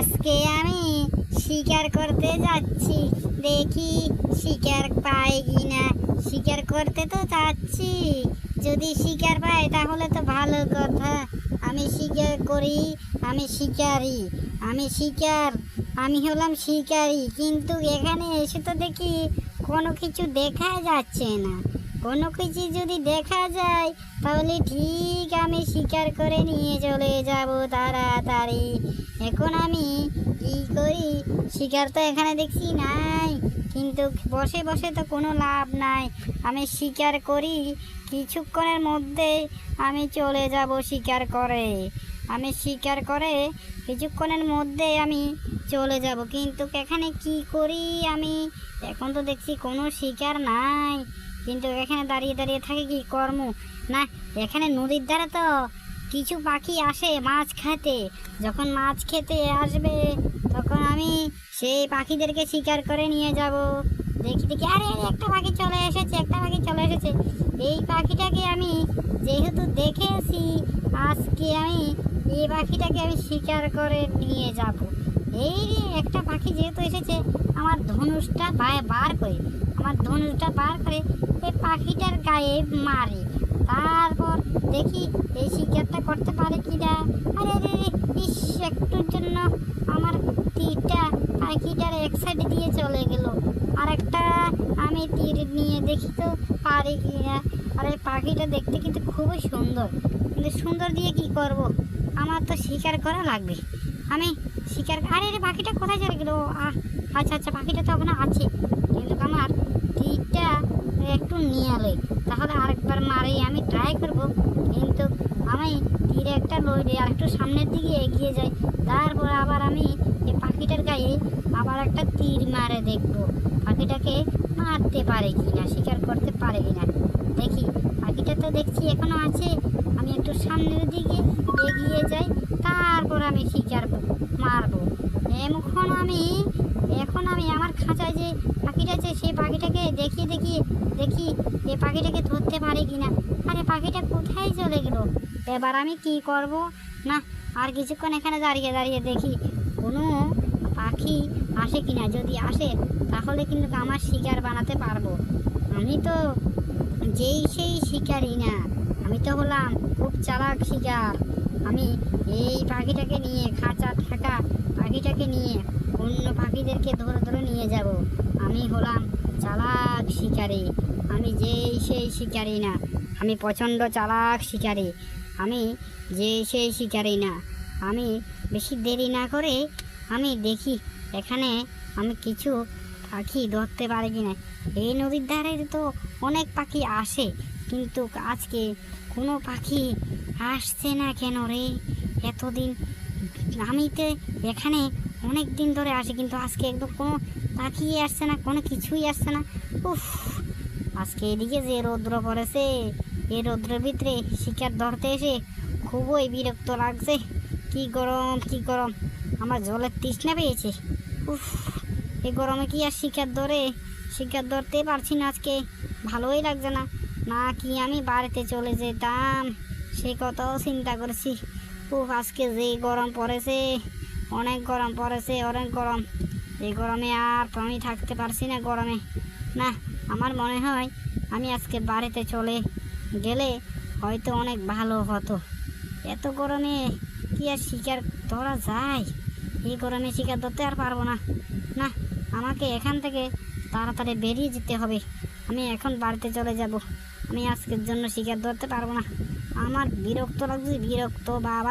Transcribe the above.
আজকে আমি শিকার করতে যাচ্ছি, দেখি শিকার পাই কিনা। শিকার করতে তো যাচ্ছি, যদি শিকার পাই তাহলে তো ভালো কথা। আমি শিকার করি, আমি শিকারি, আমি শিকার, আমি হলাম শিকারি। কিন্তু এখানে এসে তো দেখি কোনো কিছু দেখা যাচ্ছে না। কোনো কিছু যদি দেখা যায় তাহলে ঠিক আমি শিকার করে নিয়ে চলে যাব তাড়াতাড়ি। এখন আমি কি করি? শিকার তো এখানে দেখছি নাই, কিন্তু বসে বসে তো কোনো লাভ নাই। আমি শিকার করি, কিছুক্ষণের মধ্যে আমি চলে যাব শিকার করে। আমি শিকার করে কিছুক্ষণের মধ্যে আমি চলে যাব, কিন্তু এখানে কি করি আমি? এখন তো দেখছি কোনো শিকার নাই, কিন্তু এখানে দাঁড়িয়ে দাঁড়িয়ে থাকে কি কর্ম? না, এখানে নদীর ধারে তো কিছু পাখি আসে মাছ খেতে। যখন মাছ খেতে আসবে তখন আমি সেই পাখিদেরকে শিকার করে নিয়ে যাব। দেখি দেখি, আরে আরে একটা পাখি চলে এসেছে, একটা পাখি চলে এসেছে। এই পাখিটাকে আমি যেহেতু দেখেছি, আজকে আমি এই পাখিটাকে আমি শিকার করে নিয়ে যাব। এই রে, একটা পাখি যেহেতু এসেছে, আমার ধনুষটা বার করে, আমার ধনুষটা বার করে এই পাখিটার গায়ে মারি। তারপর দেখি এই শিকারটা করতে পারে কিনা। আরে রে, ইস, একটুর জন্য আমার তীরটা পাখিটার এক সাইডে দিয়ে চলে গেল। আরেকটা আমি তীর নিয়ে দেখি তো পারি কিনা। আর এই পাখিটা দেখতে কিন্তু খুবই সুন্দর, কিন্তু সুন্দর দিয়ে কি করব? আমার তো শিকার করা লাগবে। আমি শিকার, আরে রে, পাখিটা কোথায় চলে গেল? আচ্ছা আচ্ছা, পাখিটা তো ওখানে আছে, কিন্তু আমার তীরটা একটু নিয়ে লই, তাহলে আরেকবার মারি আমি ট্রাই করব। কিন্তু আমি তীরে একটা লই আর একটু সামনের দিকে এগিয়ে যাই। তারপর আবার আমি এই পাখিটার গায়ে আবার একটা তীর মারে দেখব পাখিটাকে মারতে পারে কিনা, শিকার করতে পারে কিনা। দেখি, পাখিটা তো দেখছি এখনো আছে। আমি একটু সামনের দিকে এগিয়ে যাই, তারপর আমি শিকার মারবো। এখন আমি আমার খাঁচায় যে পাখিটা আছে সেই পাখিটাকে দেখি দেখি দেখি এই পাখিটাকে ধরতে পারি কিনা। আরে, পাখিটা কোথায় চলে গেল? এবার আমি কি করব? না, আর কিছুক্ষণ এখানে দাঁড়িয়ে দাঁড়িয়ে দেখি কোনো পাখি আসে কিনা। যদি আসে তাহলে কিন্তু আমার শিকার বানাতে পারবো। আমি তো সেই শিকারই না, আমি তো হলাম খুব চালাক শিকার। আমি এই পাখিটাকে নিয়ে, খাঁচা থাকা পাখিটাকে নিয়ে অন্য পাখিদেরকে ধরে ধরে নিয়ে যাব। আমি হলাম চালাক শিকারি। আমি সেই শিকারি না, আমি প্রচণ্ড চালাক শিকারি। আমি সেই শিকারি না। আমি বেশি দেরি না করে আমি দেখি এখানে আমি কিছু পাখি ধরতে পারি কিনা। এই নদীর ধারে তো অনেক পাখি আসে, কিন্তু আজকে কোনো পাখি আসছে না কেন রে? এতদিন আমি তো এখানে অনেক দিন ধরে আসি, কিন্তু আজকে একদম কোনো পাখি আসছে না, কোনো কিছুই আসছে না। উফ, আজকে এদিকে যে রৌদ্র পড়েছে, এই রৌদ্রের ভিতরে শিকার ধরতে এসে খুবই বিরক্ত লাগছে। কি গরম, কি গরম, আমার জলের তৃষ্ণা পেয়েছে। উফ, এই গরমে কি আর শিকার ধরতে পারছি না আজকে, ভালোই লাগছে না। না কি আমি বাড়িতে চলে যেতাম, সে কথাও চিন্তা করেছি। উফ, আজকে যে গরম পড়েছে, অনেক গরম পড়েছে, অনেক গরম। এই গরমে আর তো আমি থাকতে পারছি না গরমে। না, আমার মনে হয় আমি আজকে বাড়িতে চলে গেলে হয়তো অনেক ভালো হতো। এত গরমে কি আর শিকার ধরা যায়? এই গরমে শিকার ধরতে আর পারবো না। না, আমাকে এখান থেকে তাড়াতাড়ি বেরিয়ে যেতে হবে। আমি এখন বাড়িতে চলে যাব। আমি আজকের জন্য শিকার ধরতে পারবো না। আমার বিরক্ত লাগছে, বিরক্ত বাবা।